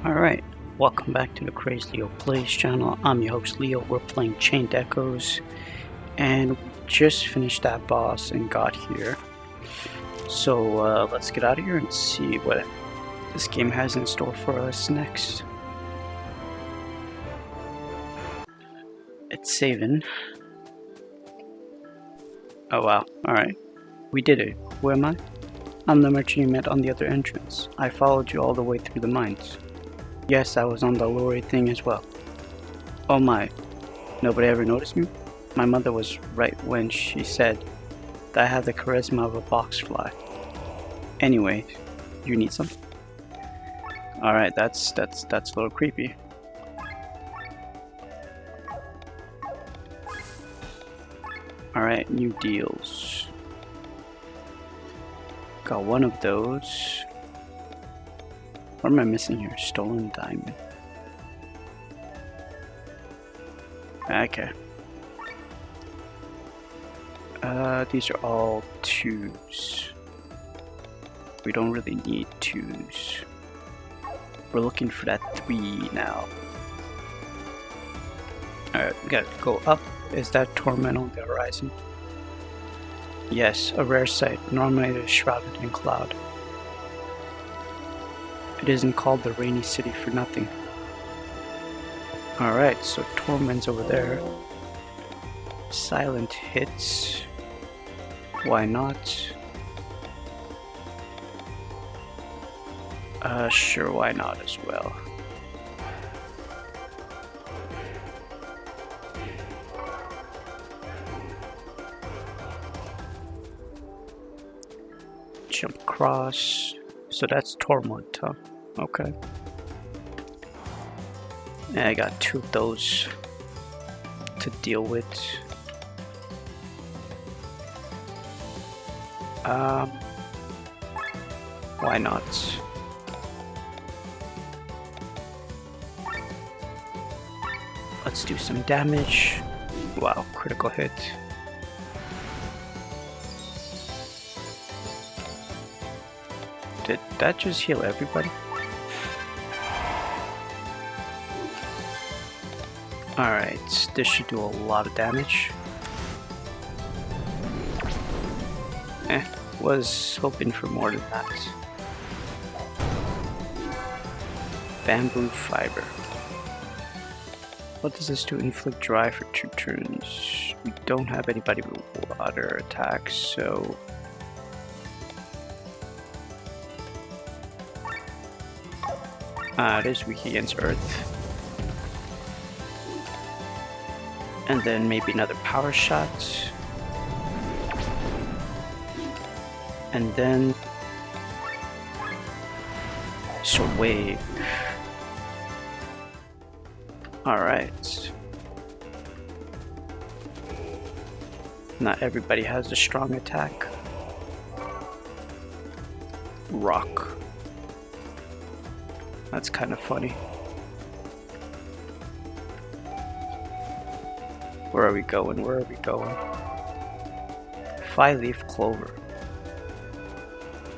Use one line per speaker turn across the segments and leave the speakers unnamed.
Alright, welcome back to the Crazy Leo Plays channel. I'm your host Leo. We're playing Chained Echoes, and we just finished that boss and got here. So let's get out of here and see what this game has in store for us next. It's saving. Oh wow, alright. We did it. Who am I? I'm the merchant you met on the other entrance. I followed you all the way through the mines. Yes, I was on the lorry thing as well. Oh my, nobody ever noticed me? My mother was right when she said that I had the charisma of a box fly. Anyway, you need something? Alright, that's a little creepy. Alright, new deals. Got one of those. What am I missing here? Stolen diamond. Okay. These are all twos. We don't really need twos. We're looking for that 3 now. Alright, we gotta go up. Is that torment on the horizon? Yes, a rare sight. Normally it is shrouded in cloud. It isn't called the Rainy City for nothing. Alright, so Torment's over there. Silent hits. Why not? Sure, why not as well. Jump across. So that's Torment, huh? Okay. And I got 2 of those to deal with. Why not? Let's do some damage. Wow, critical hit. Did that just heal everybody? Alright, this should do a lot of damage. Was hoping for more than that. Bamboo fiber. What does this do? Inflict dry for 2 turns. We don't have anybody with water attacks, so... it is weak against earth. And then maybe another power shot. And then sword wave. Alright. Not everybody has a strong attack. Rock. That's kind of funny. Where are we going? Where are we going? 5-leaf clover.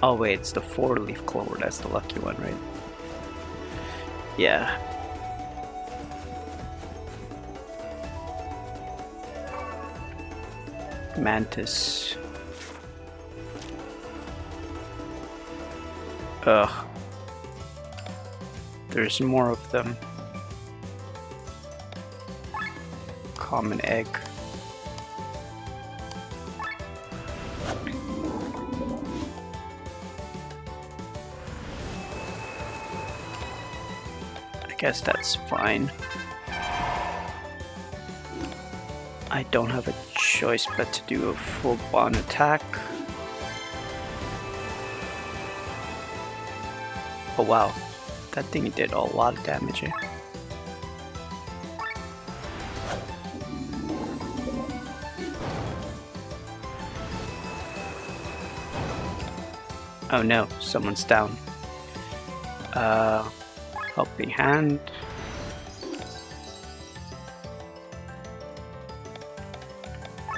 Oh wait, it's the 4-leaf clover. That's the lucky one, right? Yeah. Mantis. Ugh. There's more of them. Common egg. I guess that's fine. I don't have a choice but to do a full bond attack. Oh wow, that thing did a lot of damage. Oh no, someone's down. Helping hand.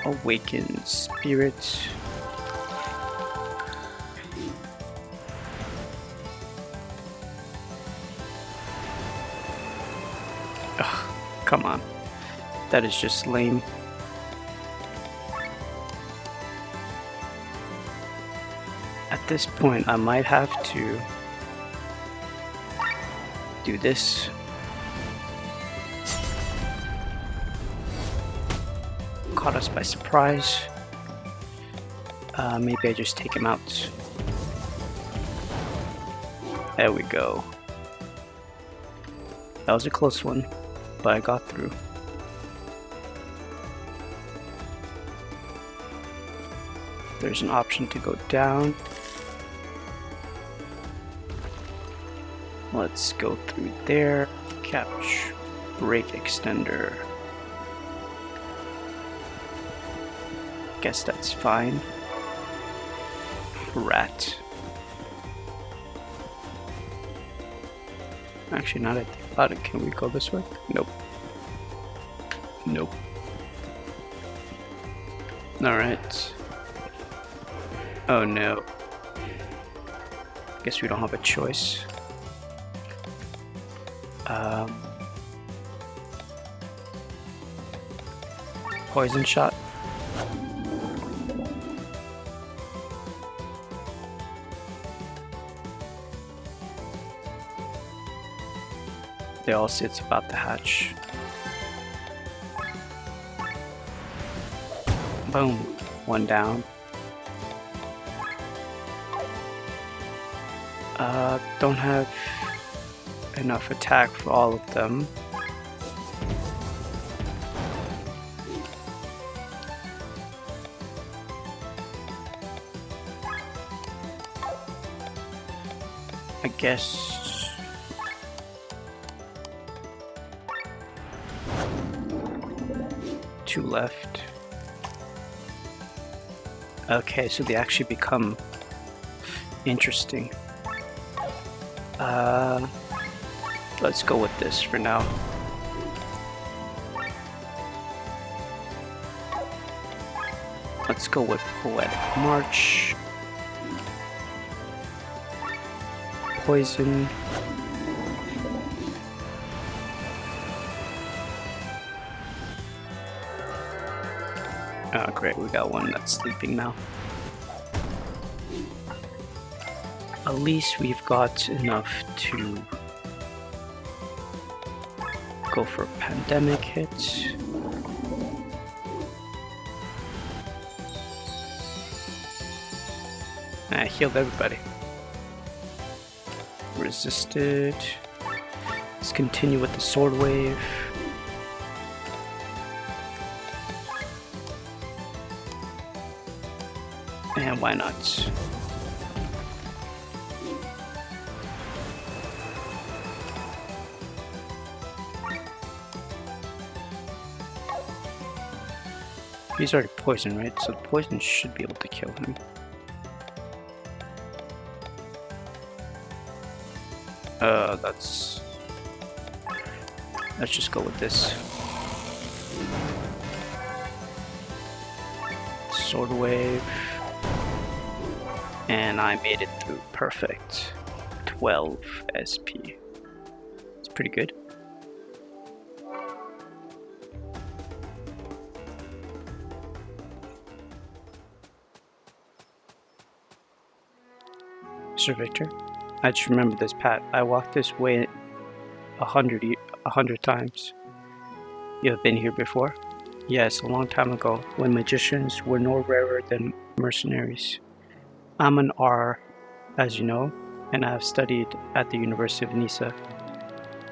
Awakened spirit. Ugh, come on. That is just lame. At this point, I might have to do this. Caught us by surprise. Maybe I just take him out. There we go. That was a close one, but I got through. There's an option to go down. Let's go through there. Couch. Brake extender. Guess that's fine. Rat. Actually, now that I think about it, can we go this way? Nope. Nope. Alright. Oh no. Guess we don't have a choice. Poison shot. They all say it's about to hatch. Boom. One down. Don't have enough attack for all of them. I guess two left. Okay, so they actually become interesting. Let's go with this for now. Let's go with Poetic March. Poison. Oh great, we got one that's sleeping now. At least we've got enough to go for a pandemic hit. I healed everybody. Resisted. Let's continue with the sword wave. And why not? He's already poisoned, right? So the poison should be able to kill him. Let's just go with this. Sword wave. And I made it through. Perfect. 12 SP. It's pretty good. Sir Victor, I just remember this path. I walked this way 100 times. You have been here before? Yes, a long time ago, when magicians were no rarer than mercenaries. I'm an R, as you know, and I have studied at the University of Nisa.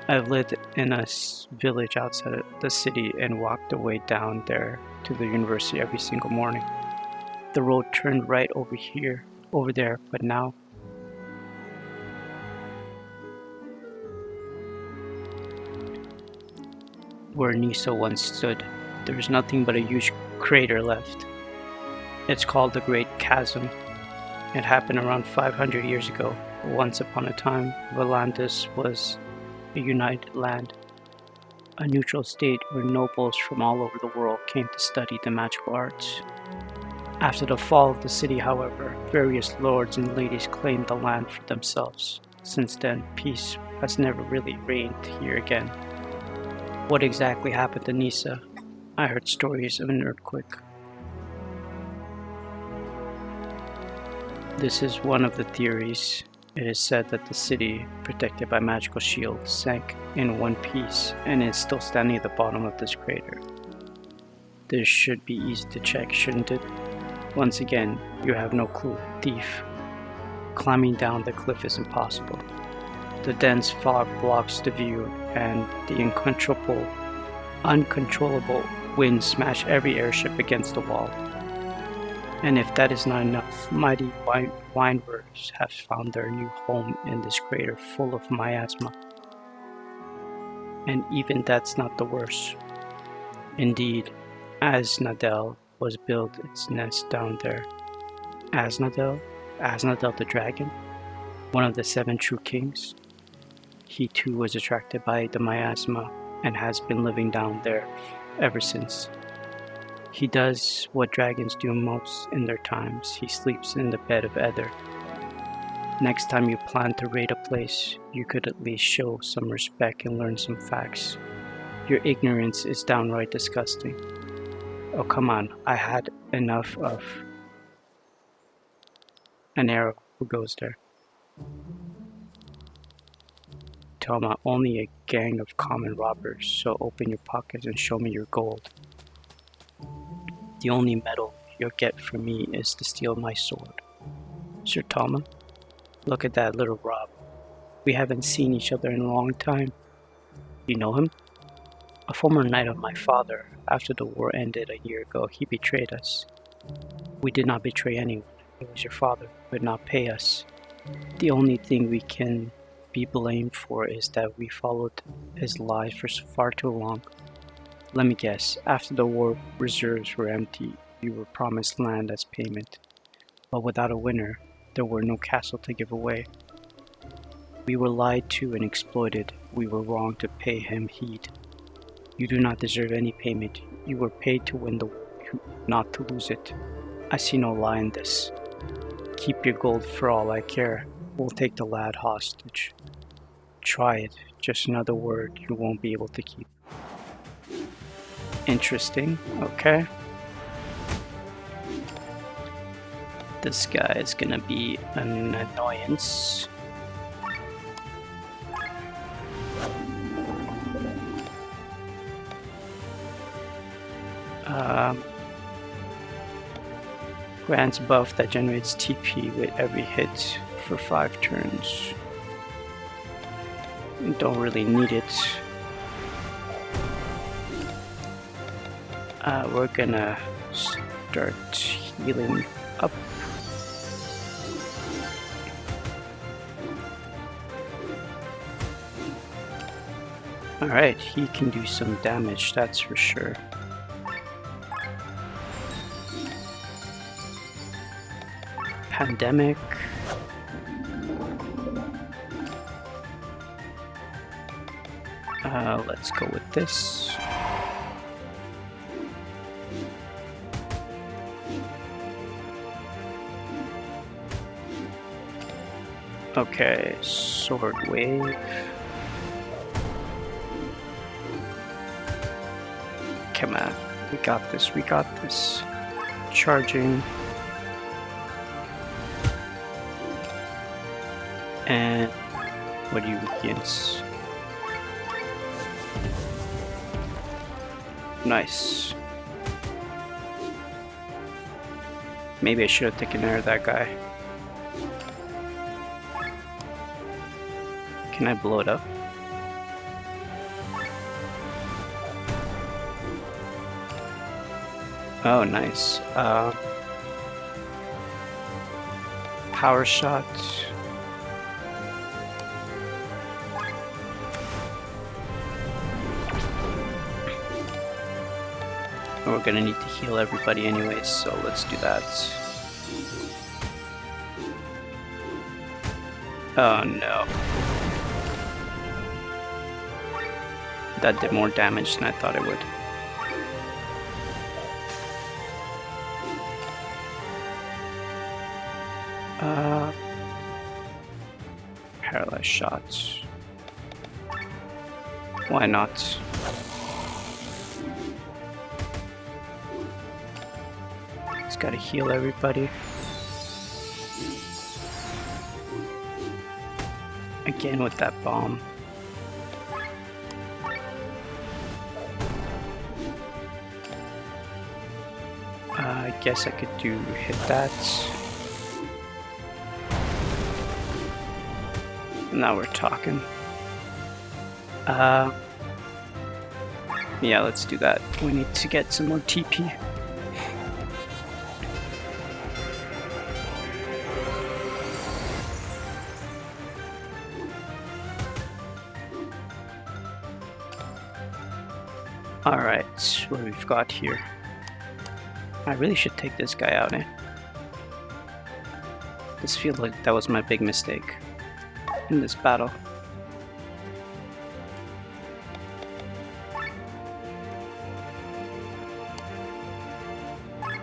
I've lived in a village outside the city and walked the way down there to the university every single morning. The road turned right over there, but now where Nisa once stood, there is nothing but a huge crater left. It's called the Great Chasm. It happened around 500 years ago. Once upon a time, Volandis was a united land, a neutral state where nobles from all over the world came to study the magical arts. After the fall of the city, however, various lords and ladies claimed the land for themselves. Since then, peace has never really reigned here again. What exactly happened to Nisa? I heard stories of an earthquake. This is one of the theories. It is said that the city, protected by magical shields, sank in one piece and is still standing at the bottom of this crater. This should be easy to check, shouldn't it? Once again, you have no clue, thief. Climbing down the cliff is impossible. The dense fog blocks the view, and the uncontrollable wind smash every airship against the wall. And if that is not enough, mighty windbirds have found their new home in this crater full of miasma. And even that's not the worst. Indeed, Aznadel was built its nest down there. Aznadel? Aznadel the dragon? One of the 7 true kings? He too was attracted by the miasma and has been living down there ever since. He does what dragons do most in their times. He sleeps in the bed of ether. Next time you plan to raid a place, you could at least show some respect and learn some facts. Your ignorance is downright disgusting. Oh, come on, I had enough of an arrow. Who goes there? Toma, only a gang of common robbers, so open your pockets and show me your gold. The only medal you'll get from me is to steal my sword. Sir Toma, look at that little Rob. We haven't seen each other in a long time. You know him? A former knight of my father. After the war ended a year ago, he betrayed us. We did not betray anyone. It was your father who would not pay us. The only thing we can be blamed for is that we followed his lies for far too long. Let me guess, after the war reserves were empty, you were promised land as payment. But without a winner, there were no castle to give away. We were lied to and exploited. We were wrong to pay him heed. You do not deserve any payment. You were paid to win the war, not to lose it. I see no lie in this. Keep your gold for all I care. We'll take the lad hostage. Try it. Just another word you won't be able to keep. Interesting. Okay. This guy is gonna be an annoyance. Grants buff that generates TP with every hit for 5 turns. Don't really need it. We're gonna start healing up. Alright, he can do some damage, that's for sure. Pandemic. Let's go with this. Okay, sword wave. Come on, we got this, we got this. Charging. And what do you against? Nice. Maybe I should have taken care of that guy. Can I blow it up? Oh, nice. Power shot. We're gonna need to heal everybody anyways, so let's do that. Oh no. That did more damage than I thought it would. Paralyzed shots. Why not? Just gotta heal everybody. Again with that bomb. I guess I could hit that. Now we're talking. Yeah, let's do that. We need to get some more TP. Alright, what we've got here. I really should take this guy out, eh? This feels like that was my big mistake in this battle.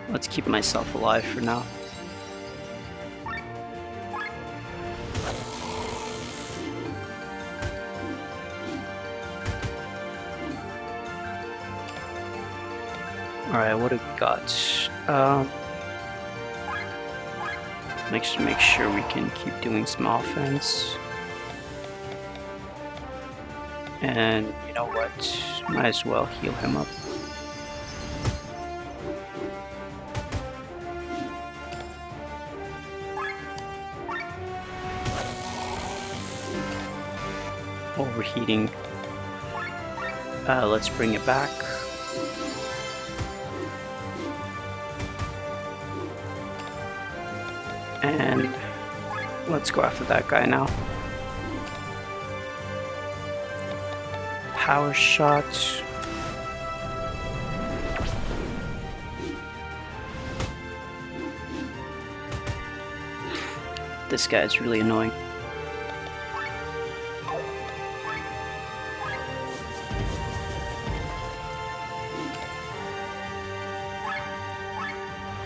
Let's keep myself alive for now. Alright, what have we got? Let's make sure we can keep doing some offense. And you know what? Might as well heal him up. Overheating. Let's bring it back. And let's go after that guy now. Power shot. This guy is really annoying.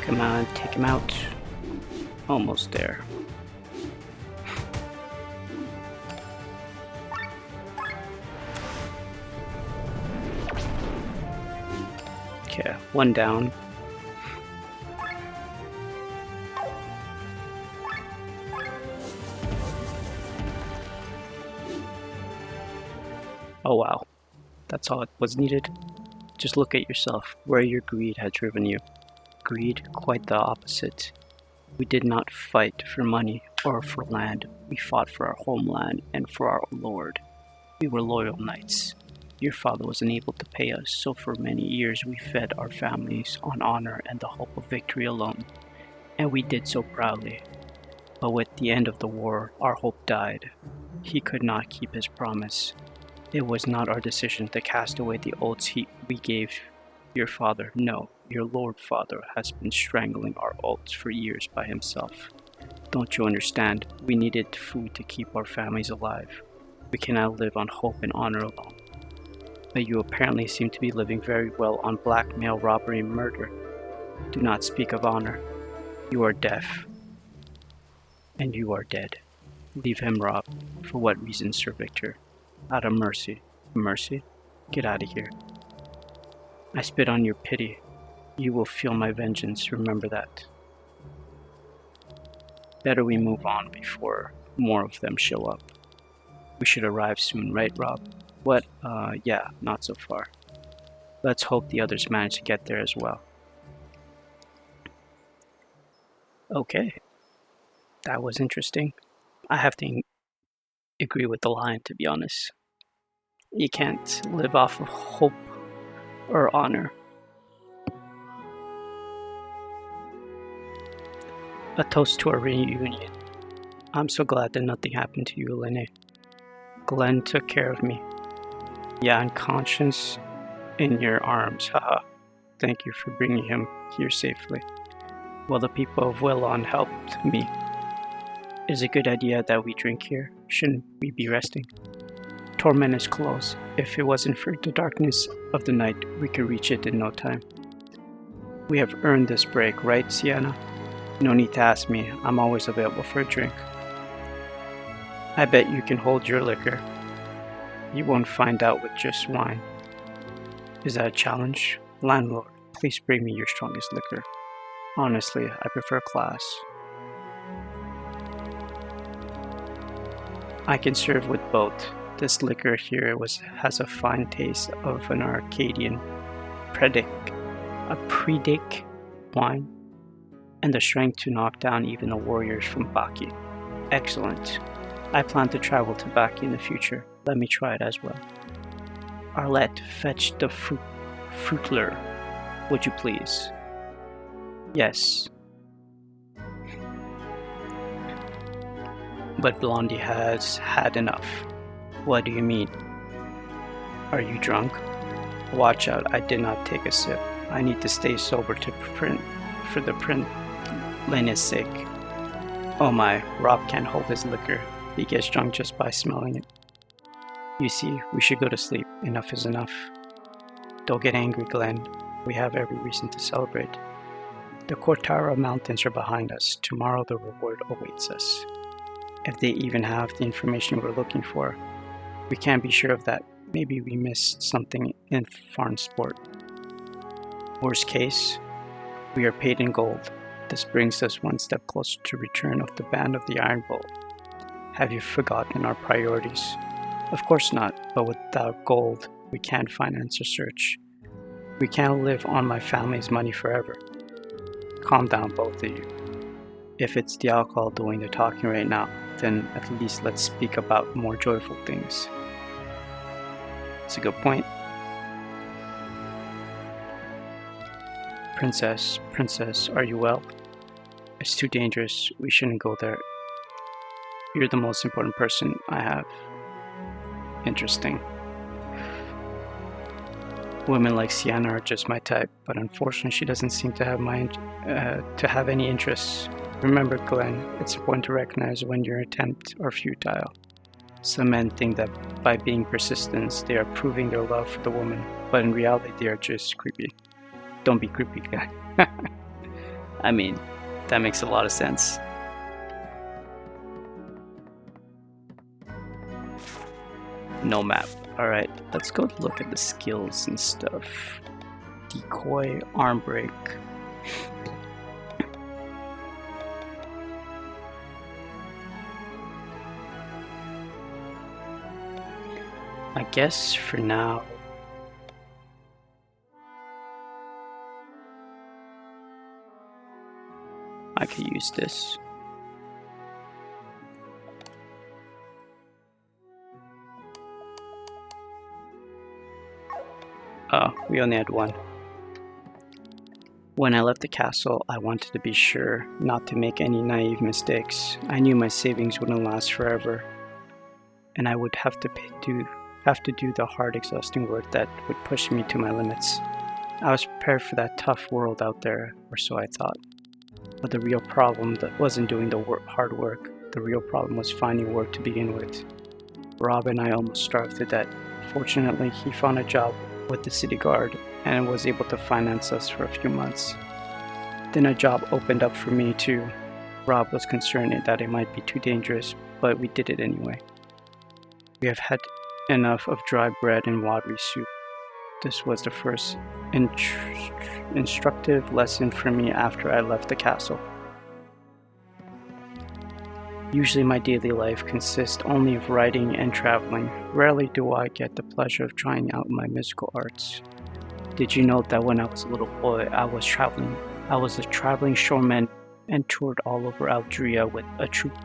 Come on, take him out. Almost there. Okay, one down. Oh wow, that's all it was needed. Just look at yourself, where your greed had driven you. Greed, quite the opposite. We did not fight for money or for land. We fought for our homeland and for our Lord. We were loyal knights. Your father was unable to pay us, so for many years we fed our families on honor and the hope of victory alone. And we did so proudly. But with the end of the war, our hope died. He could not keep his promise. It was not our decision to cast away the oaths we gave your father. No, your Lord Father has been strangling our oaths for years by himself. Don't you understand? We needed food to keep our families alive. We cannot live on hope and honor alone. But you apparently seem to be living very well on blackmail, robbery, and murder. Do not speak of honor. You are deaf. And you are dead. Leave him, Rob. For what reason, Sir Victor? Out of mercy. Mercy? Get out of here. I spit on your pity. You will feel my vengeance, remember that. Better we move on before more of them show up. We should arrive soon, right, Rob? What? Yeah, not so far. Let's hope the others manage to get there as well. Okay. That was interesting. I have to agree with the line, to be honest. You can't live off of hope or honor. A toast to our reunion. I'm so glad that nothing happened to you, Elene. Glenn took care of me. Yeah, unconscious in your arms, haha. Thank you for bringing him here safely. Well, the people of Willon helped me. Is it a good idea that we drink here? Shouldn't we be resting? Torment is close. If it wasn't for the darkness of the night, we could reach it in no time. We have earned this break, right, Sienna? No need to ask me. I'm always available for a drink. I bet you can hold your liquor. You won't find out with just wine. Is that a challenge? Landlord, please bring me your strongest liquor. Honestly, I prefer class. I can serve with both. This liquor here has a fine taste of an Arcadian Predic wine, and the strength to knock down even the warriors from Baki. Excellent. I plan to travel to Baki in the future. Let me try it as well. Arlette, fetch the fruitler, would you please? Yes. But Blondie has had enough. What do you mean? Are you drunk? Watch out, I did not take a sip. I need to stay sober for the print Lena's sake. Oh my, Rob can't hold his liquor. He gets drunk just by smelling it. You see, we should go to sleep. Enough is enough. Don't get angry, Glenn. We have every reason to celebrate. The Cortara Mountains are behind us. Tomorrow the reward awaits us. If they even have the information we're looking for. We can't be sure of that. Maybe we missed something in farm sport. Worst case, we are paid in gold. This brings us one step closer to return of the Band of the Iron Bowl. Have you forgotten our priorities? Of course not, but without gold, we can't finance a search. We can't live on my family's money forever. Calm down, both of you. If it's the alcohol doing the talking right now, then at least let's speak about more joyful things. It's a good point. Princess, are you well? It's too dangerous. We shouldn't go there. You're the most important person I have. Interesting. Women like Sienna are just my type, but unfortunately she doesn't seem to have any interests. Remember, Glenn, it's important to recognize when your attempts are futile. Some men think that by being persistent, they are proving their love for the woman, but in reality they are just creepy. Don't be creepy, guy. I mean, that makes a lot of sense. No map. Alright, let's go look at the skills and stuff. Decoy, arm break. I guess for now, I could use this. Oh, we only had one. When I left the castle, I wanted to be sure not to make any naive mistakes. I knew my savings wouldn't last forever, and I would have to do the hard, exhausting work that would push me to my limits. I was prepared for that tough world out there, or so I thought. But the real problem wasn't doing the hard work. The real problem was finding work to begin with. Rob and I almost starved to death. Fortunately, he found a job with the city guard and was able to finance us for a few months. Then a job opened up for me too. Rob was concerned that it might be too dangerous, but we did it anyway. We have had enough of dry bread and watery soup. This was the first instructive lesson for me after I left the castle. Usually my daily life consists only of writing and traveling. Rarely do I get the pleasure of trying out my musical arts. Did you know that when I was a little boy, I was a traveling showman and toured all over Algeria with a troupe.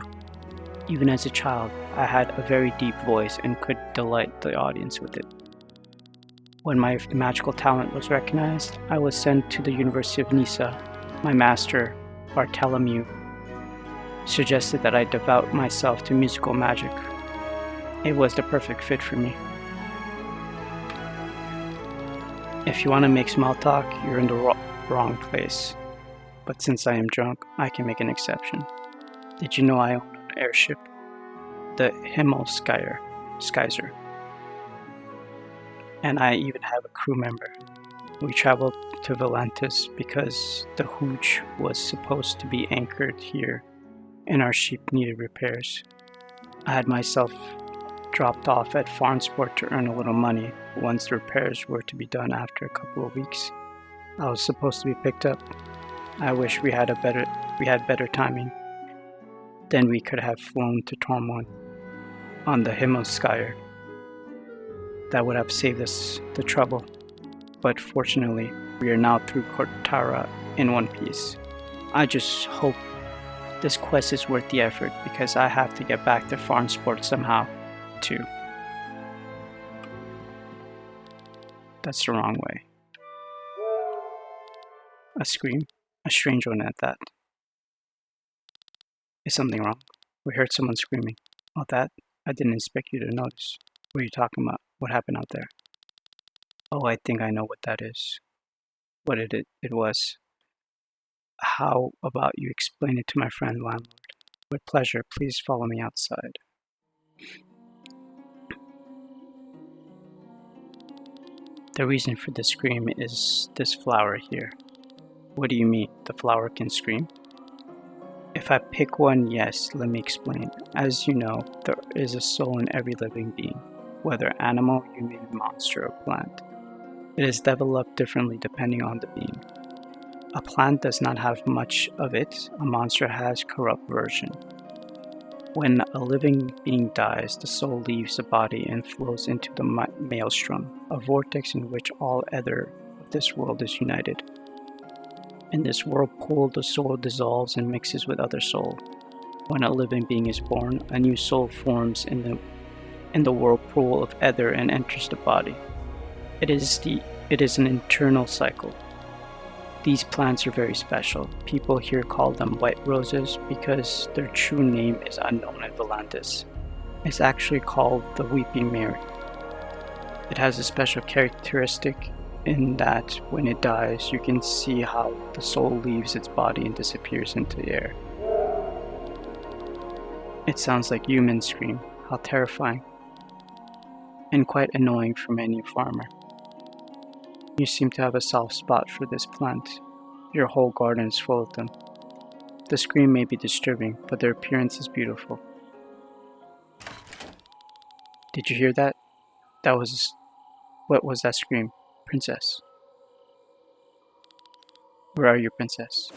Even as a child, I had a very deep voice and could delight the audience with it. When my magical talent was recognized, I was sent to the University of Nisa. My master, Bartholomew, suggested that I devote myself to musical magic. It was the perfect fit for me. If you want to make small talk, you're in the wrong place. But since I am drunk, I can make an exception. Did you know I own an airship? The Himmelskeiser. And I even have a crew member. We traveled to Valentis because the Hooch was supposed to be anchored here and our ship needed repairs. I had myself dropped off at Farnsport to earn a little money. Once the repairs were to be done after a couple of weeks, I was supposed to be picked up. I wish we had better timing. Then we could have flown to Tormon on the Himmelskyer. That would have saved us the trouble. But fortunately, we are now through Kortara in one piece. I just hope this quest is worth the effort because I have to get back to farm sport somehow, too. That's the wrong way. A scream? A strange one at that. Is something wrong? We heard someone screaming. Oh, that? I didn't expect you to notice. What are you talking about? What happened out there? Oh, I think I know what that is. What it was. How about you explain it to my friend landlord? With pleasure, please follow me outside. The reason for the scream is this flower here. What do you mean? The flower can scream? If I pick one, yes, let me explain. As you know, there is a soul in every living being, whether animal, human, monster, or plant. It is developed differently depending on the being. A plant does not have much of it, a monster has corrupt version. When a living being dies, the soul leaves the body and flows into the maelstrom, a vortex in which all ether of this world is united. In this whirlpool, the soul dissolves and mixes with other soul. When a living being is born, a new soul forms in the whirlpool of ether and enters the body. It is an internal cycle. These plants are very special. People here call them white roses because their true name is unknown in Volantis. It's actually called the Weeping Mary. It has a special characteristic in that when it dies, you can see how the soul leaves its body and disappears into the air. It sounds like humans scream. How terrifying. And quite annoying for many a farmer. You seem to have a soft spot for this plant. Your whole garden is full of them. The scream may be disturbing, but their appearance is beautiful. Did you hear that? What was that scream? Princess. Where are you, princess?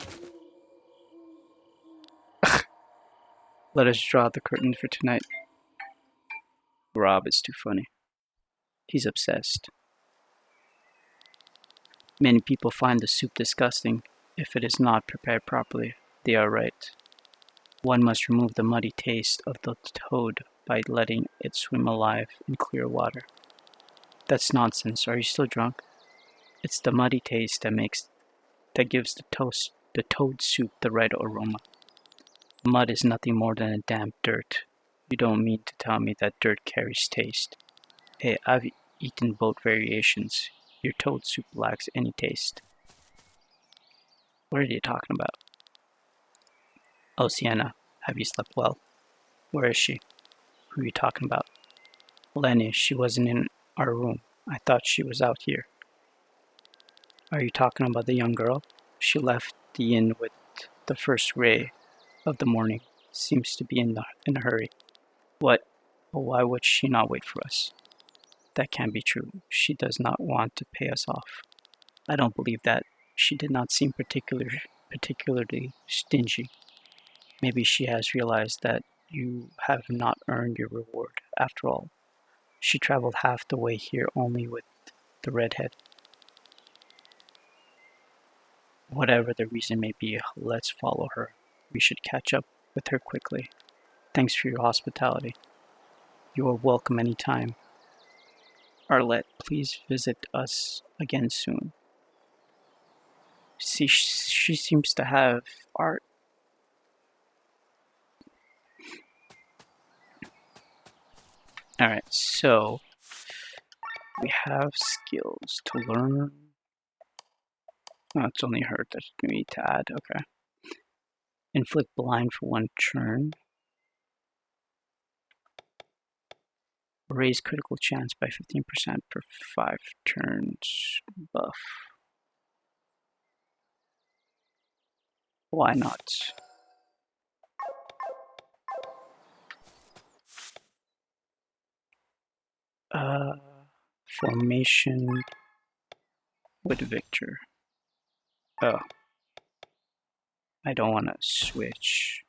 Let us draw the curtain for tonight. Rob is too funny. He's obsessed. Many people find the soup disgusting if it is not prepared properly. They are right. One must remove the muddy taste of the toad by letting it swim alive in clear water. That's nonsense. Are you still drunk? It's the muddy taste that gives the toad soup the right aroma. Mud is nothing more than a damp dirt. You don't mean to tell me that dirt carries taste. Hey, I've eaten both variations. Your toad soup lacks any taste. What are you talking about? Oh, Sienna, have you slept well? Where is she? Who are you talking about? Lenny, she wasn't in our room. I thought she was out here. Are you talking about the young girl? She left the inn with the first ray of the morning. Seems to be in a hurry. What? Well, why would she not wait for us? That can't be true. She does not want to pay us off. I don't believe that. She did not seem particularly stingy. Maybe she has realized that you have not earned your reward. After all, she traveled half the way here only with the redhead. Whatever the reason may be, let's follow her. We should catch up with her quickly. Thanks for your hospitality. You are welcome any time. Arlette, please visit us again soon. See, she seems to have art. Alright, so we have skills to learn. Oh, it's only her that we need to add. Okay. Inflict blind for 1 turn. Raise critical chance by 15% per 5 turns. Buff. Why not? Formation with Victor. Oh. I don't want to switch.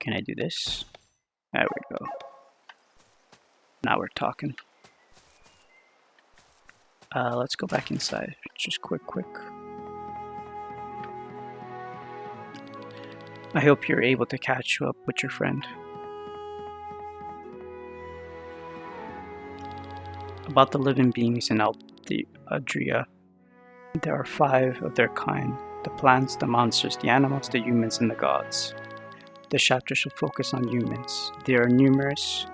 Can I do this? There we go. Now we're talking. Let's go back inside. Just quick. I hope you're able to catch up with your friend. About the living beings in Adria, there are 5 of their kind: the plants, the monsters, the animals, the humans, and the gods. The chapter should focus on humans. They are numerous,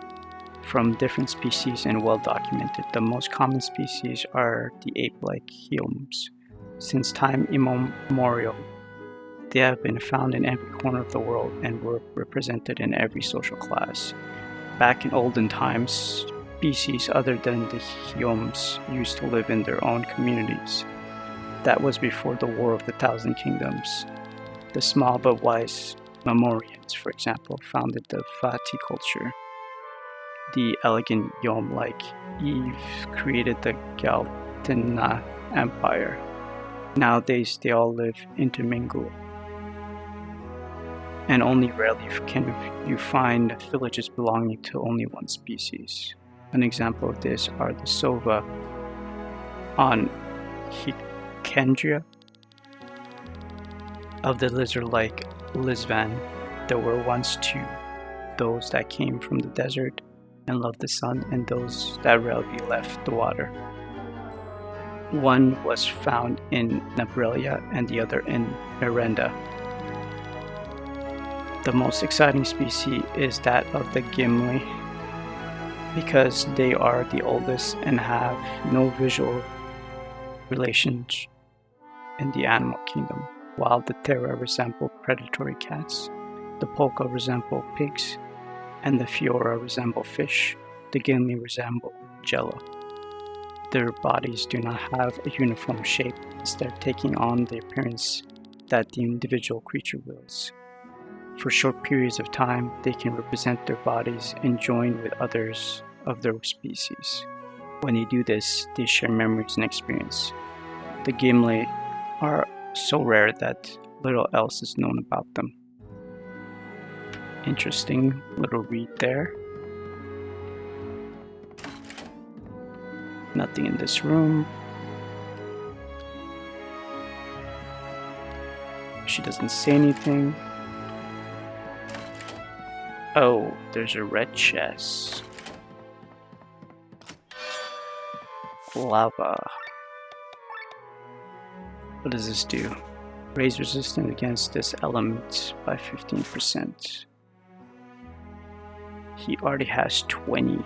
from different species and well documented. The most common species are the ape-like humans. Since time immemorial, they have been found in every corner of the world and were represented in every social class. Back in olden times, species other than the humans used to live in their own communities. That was before the War of the Thousand Kingdoms. The small but wise Memorians, for example, founded the Vati culture. The elegant Yom-like Eve created the Galtana Empire. Nowadays, they all live intermingled, and only rarely can you find villages belonging to only one species. An example of this are the Sova on Hikandria. Of the lizard-like Lisvan, there were once 2, those that came from the desert and loved the sun, and those that rarely left the water. One was found in Nabrelia and the other in Merenda. The most exciting species is that of the Gimli, because they are the oldest and have no visual relations in the animal kingdom. While the Terra resemble predatory cats, the Polka resemble pigs, and the Fiora resemble fish, the Gimli resemble jello. Their bodies do not have a uniform shape, instead taking on the appearance that the individual creature wills. For short periods of time, they can represent their bodies and join with others of their species. When they do this, they share memories and experience. The Gimli are so rare that little else is known about them. Interesting little read there. Nothing in this room. She doesn't say anything. Oh, there's a red chest. Lava. What does this do? Raise resistance against this element by 15%. He already has 20.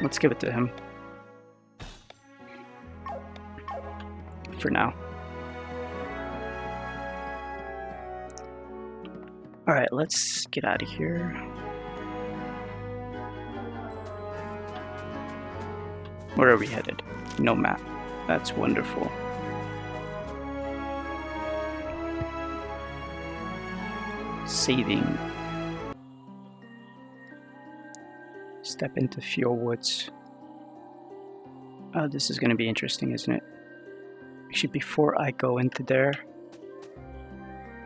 Let's give it to him. For now. Alright, let's get out of here. Where are we headed? No map. That's wonderful. Saving. Step into Fjord Woods. Oh, this is going to be interesting, isn't it? Actually, before I go into there,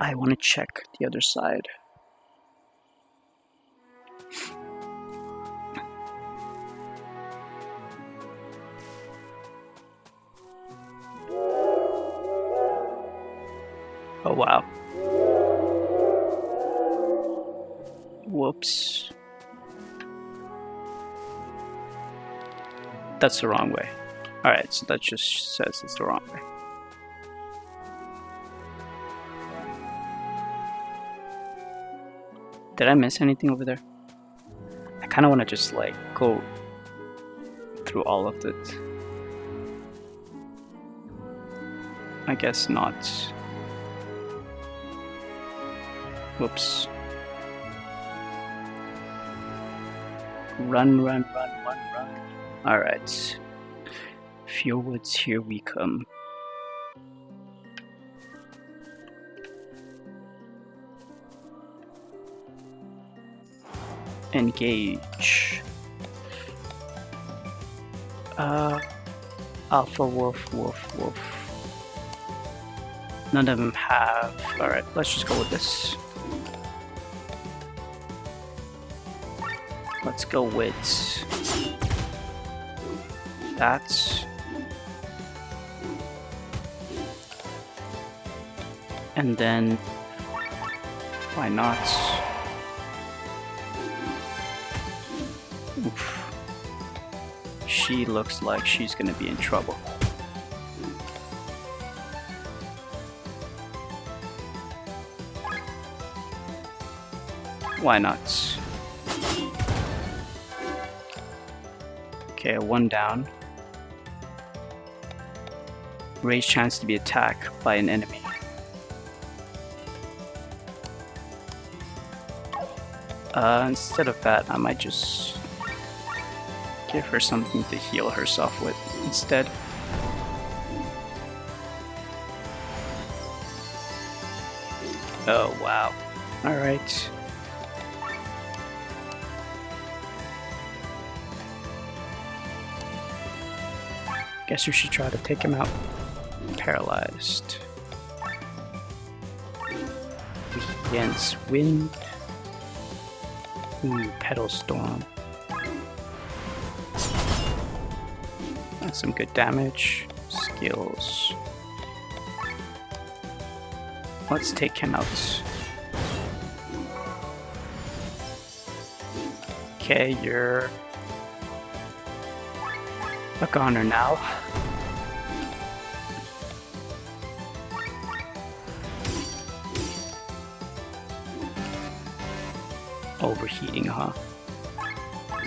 I want to check the other side. Oh wow. Whoops. That's the wrong way. Alright, so that just says it's the wrong way. Did I miss anything over there? I kind of want to just like go through all of it. I guess not. Whoops. Run. Alright. Fjord Woods, here we come. Engage. Alpha wolf, wolf, wolf. None of them have. Alright, let's just go with this. Let's go with that. And then, why not? Oof. She looks like she's gonna be in trouble. Why not? Okay, 1 down. Raised chance to be attacked by an enemy. Instead of that, I might just give her something to heal herself with instead. Oh, wow. Alright. Guess we should try to take him out. Paralyzed. Against wind. Ooh, Petal Storm. That's some good damage. Skills. Let's take him out. Okay, you're a goner now. Overheating, huh?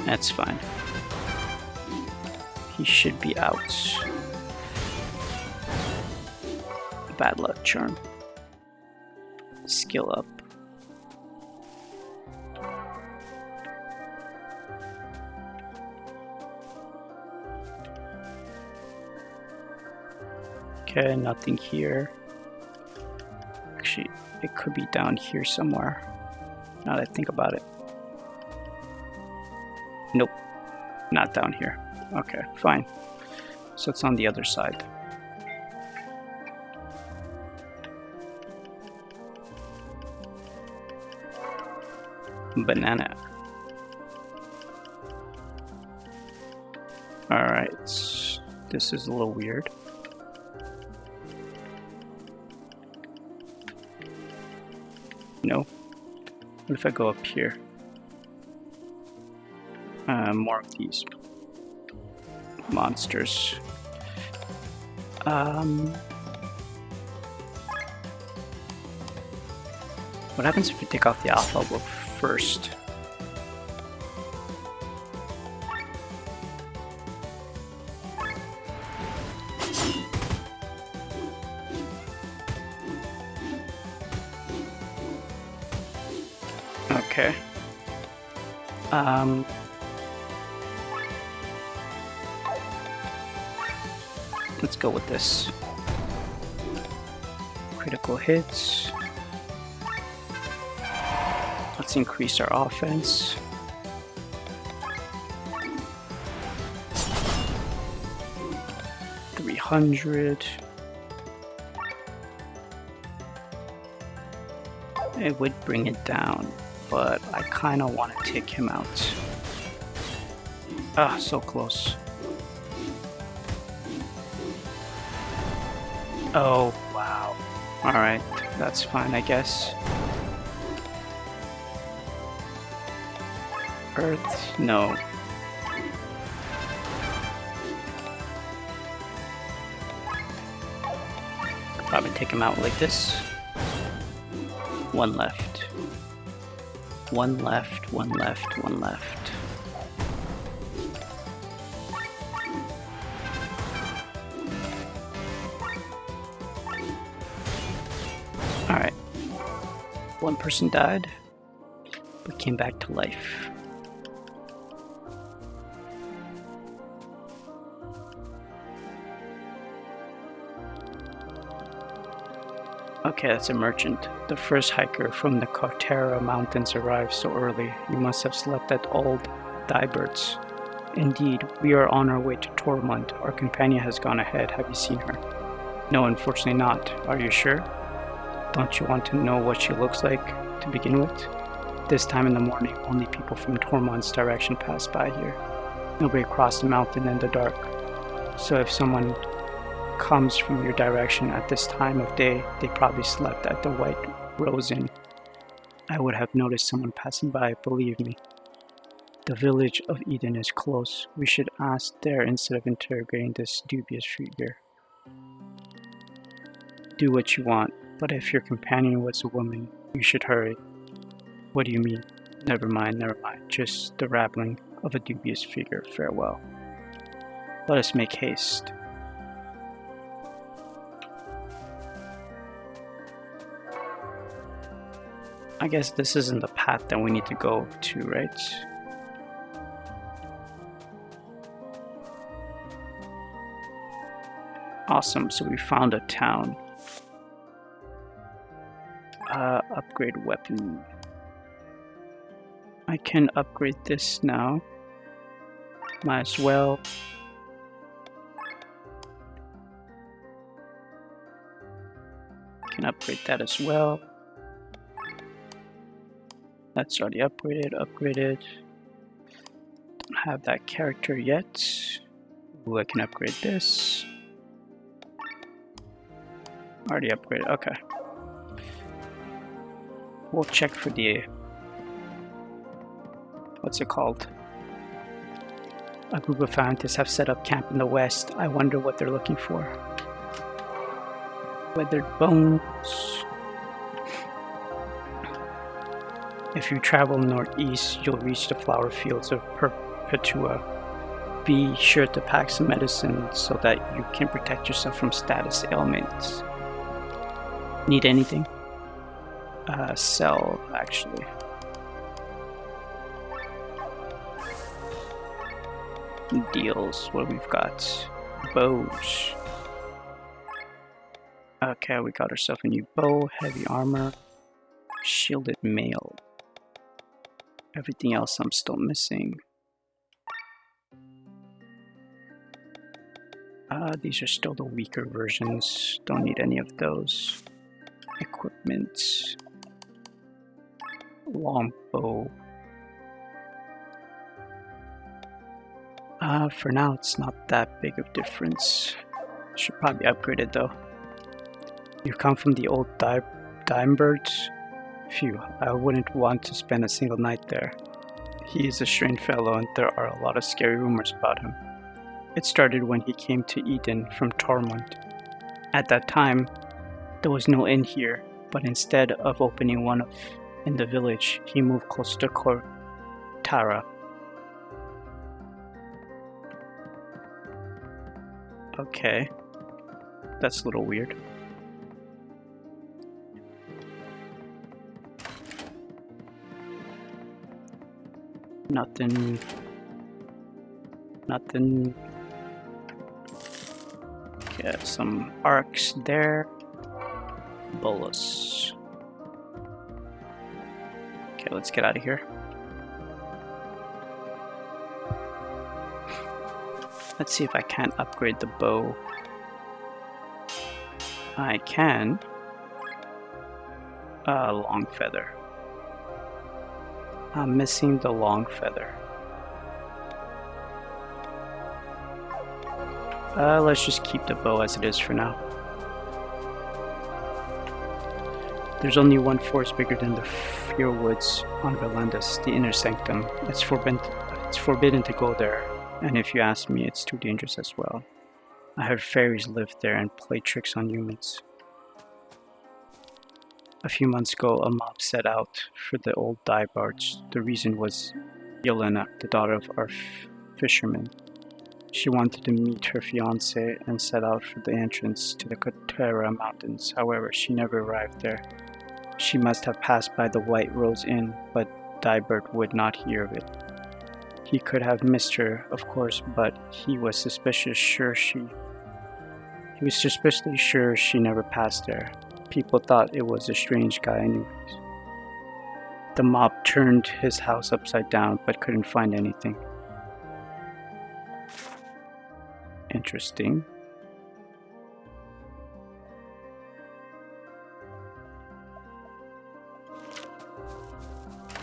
That's fine. He should be out. Bad luck charm. Skill up. Okay, nothing here. Actually, it could be down here somewhere. Now that I think about it. Nope, not down here. Okay, fine. So it's on the other side. Banana. Alright, this is a little weird. No. What if I go up here? More of these monsters. What happens if we take off the alpha wolf first? Okay. Let's go with this. Critical hits. Let's increase our offense. $300. It would bring it down, but I kind of want to take him out. Ah, so close. Oh, wow. Alright, that's fine, I guess. Earth? No. Probably take him out like this. One left. One left, one left, one left. Alright. One person died, but came back to life. Okay, that's a merchant. The first hiker from the Cartera Mountains arrived so early. You must have slept at old Dibert's. Indeed, we are on our way to Tormund. Our companion has gone ahead. Have you seen her? No, unfortunately not. Are you sure? Don't you want to know what she looks like to begin with? This time in the morning, only people from Tormund's direction pass by here. Nobody crossed the mountain in the dark. So if someone comes from your direction at this time of day, they probably slept at the White Rose Inn. I would have noticed someone passing by, believe me. The village of Eden is close. We should ask there instead of interrogating this dubious figure. Do what you want, but if your companion was a woman, you should hurry. What do you mean? Never mind, just the rattling of a dubious figure. Farewell. Let us make haste. I guess this isn't the path that we need to go to, right? Awesome, so we found a town. Upgrade weapon. I can upgrade this now. Might as well. Can upgrade that as well. That's already upgraded. Don't have that character yet. Ooh, I can upgrade this. Already upgraded, okay. We'll check for the... what's it called? A group of scientists have set up camp in the west. I wonder what they're looking for. Weathered bones. If you travel northeast, you'll reach the flower fields of Perpetua. Be sure to pack some medicine so that you can protect yourself from status ailments. Need anything? Sell, actually. Deals, what we've got? Bows. Okay, we got ourselves a new bow, heavy armor, shielded mail. Everything else I'm still missing. These are still the weaker versions. Don't need any of those. Equipment. Long bow. For now, it's not that big of difference. Should probably upgrade it though. You come from the old Dimebirds? Phew, I wouldn't want to spend a single night there. He is a strange fellow and there are a lot of scary rumors about him. It started when he came to Eden from Tormund. At that time, there was no inn here, but instead of opening one in the village, he moved close to Tara. Okay, that's a little weird. Nothing. Okay, some arcs there. Bolus. Okay, let's get out of here. Let's see if I can't upgrade the bow. I can. Long feather. I'm missing the long feather. Let's just keep the bow as it is for now. There's only one forest bigger than the Fear Woods on Valandis, the Inner Sanctum. It's forbidden to go there, and if you ask me, it's too dangerous as well. I heard fairies live there and play tricks on humans. A few months ago, a mob set out for the old Dimebirds. The reason was Yelena, the daughter of our fisherman. She wanted to meet her fiancé and set out for the entrance to the Kotera Mountains. However, she never arrived there. She must have passed by the White Rose Inn, but Dimebird would not hear of it. He could have missed her, of course, but he was suspiciously sure she never passed there. People thought it was a strange guy anyways. The mob turned his house upside down, but couldn't find anything. Interesting.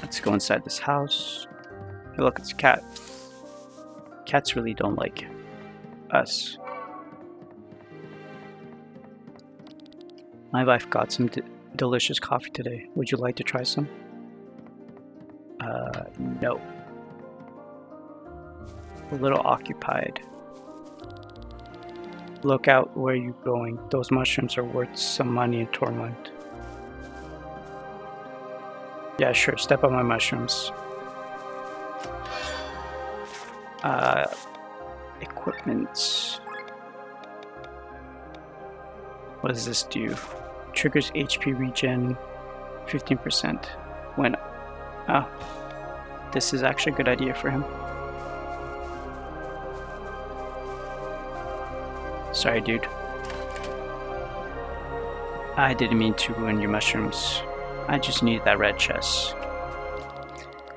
Let's go inside this house. Hey, look, it's a cat. Cats really don't like us. My wife got some delicious coffee today. Would you like to try some? No. A little occupied. Look out where you're going. Those mushrooms are worth some money in Torment. Yeah, sure. Step on my mushrooms. Equipment. What does this do? Triggers HP regen 15%. When... Oh. This is actually a good idea for him. Sorry, dude. I didn't mean to ruin your mushrooms. I just needed that red chest.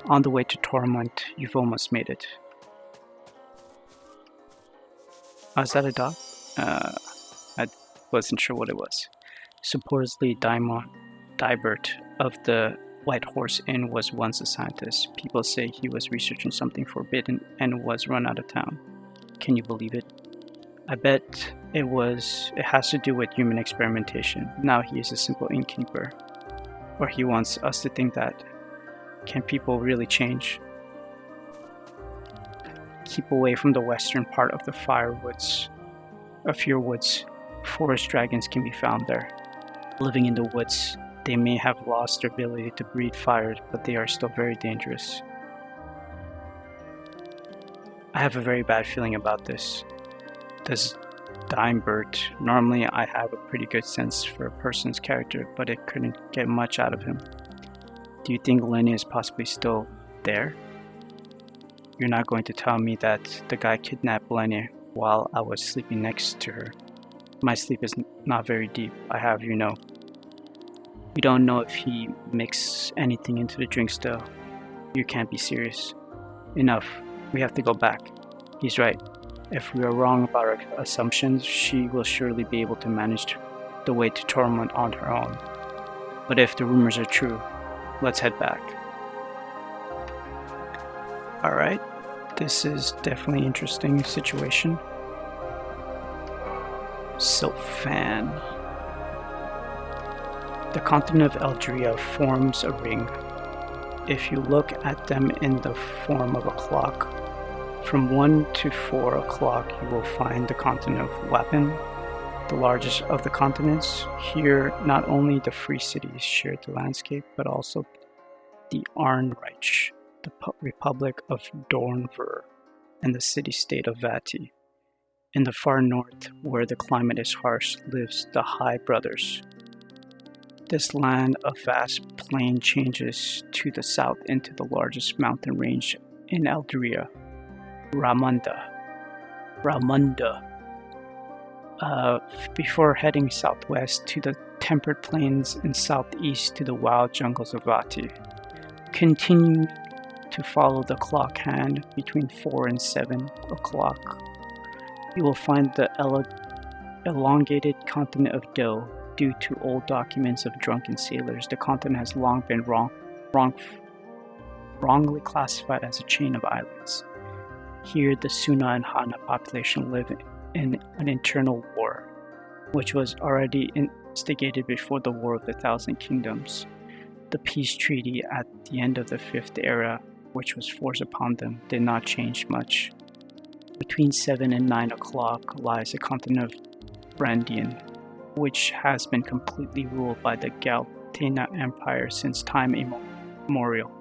On the way to Torment, you've almost made it. Oh, is that a dog? I wasn't sure what it was. Supposedly, Dybert of the White Horse Inn was once a scientist. People say he was researching something forbidden and was run out of town. Can you believe it? I bet it has to do with human experimentation. Now he is a simple innkeeper. Or he wants us to think that. Can people really change? Keep away from the western part of the your woods. Forest dragons can be found there. Living in the woods, they may have lost their ability to breathe fire, but they are still very dangerous. I have a very bad feeling about this. This Dimebert, normally I have a pretty good sense for a person's character, but it couldn't get much out of him. Do you think Lenny is possibly still there? You're not going to tell me that the guy kidnapped Lenny while I was sleeping next to her. My sleep is not very deep, I have you know. We don't know if he mixed anything into the drink still. You can't be serious. Enough. We have to go back. He's right. If we are wrong about our assumptions, she will surely be able to manage the way to Torment on her own. But if the rumors are true, let's head back. Alright, this is definitely an interesting situation. Sylphan. The continent of Eldria forms a ring. If you look at them in the form of a clock, from 1 to 4 o'clock you will find the continent of Wappen, the largest of the continents. Here, not only the free cities share the landscape, but also the Arnreich, the Republic of Dornver, and the city-state of Vati. In the far north, where the climate is harsh, lives the High Brothers. This land of vast plain changes to the south into the largest mountain range in Eldria, Ramunda. Before heading southwest to the temperate plains and southeast to the wild jungles of Vati. Continue to follow the clock hand between 4 and 7 o'clock. You will find the elongated continent of Do. Due to old documents of drunken sailors, the continent has long been wrongly classified as a chain of islands. Here, the Suna and Hana population live in an internal war, which was already instigated before the War of the Thousand Kingdoms. The peace treaty at the end of the Fifth Era, which was forced upon them, did not change much. Between 7 and 9 o'clock lies the continent of Brandian, which has been completely ruled by the Galtena Empire since time immemorial.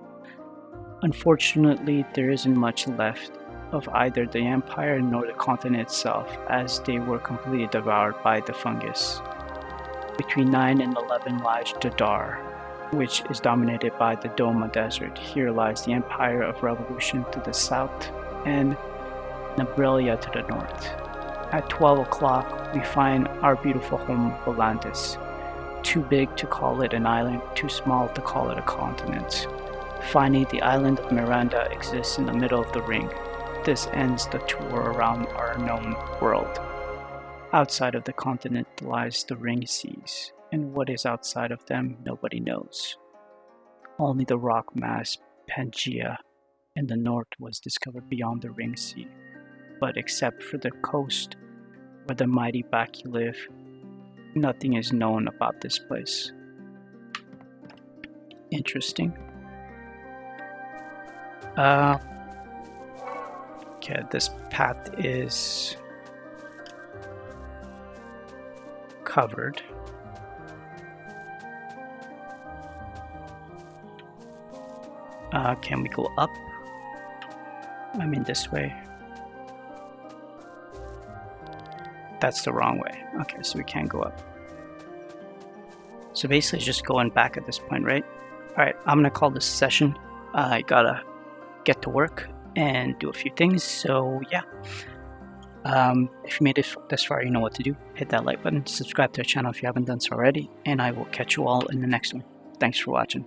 Unfortunately, there isn't much left of either the empire nor the continent itself, as they were completely devoured by the fungus. Between 9 and 11 lies Jadar, which is dominated by the Doma Desert. Here lies the Empire of Revolution to the south and Nabrelia to the north. At 12 o'clock, we find our beautiful home, Volantis. Too big to call it an island, too small to call it a continent. Finally, the island of Miranda exists in the middle of the ring. This ends the tour around our known world. Outside of the continent lies the ring seas, and what is outside of them nobody knows. Only the rock mass Pangaea in the north was discovered beyond the ring sea, but except for the coast where the mighty Baki live, nothing is known about this place. Interesting. Okay, this path is covered. Can we go up? I mean this way. That's the wrong way. Okay, so we can't go up. So basically just going back at this point, right? Alright, I'm gonna call this a session. I gotta get to work and do a few things, so yeah. If you made it this far, you know what to do. Hit that like button, subscribe to the channel if you haven't done so already, and I will catch you all in the next one. Thanks for watching.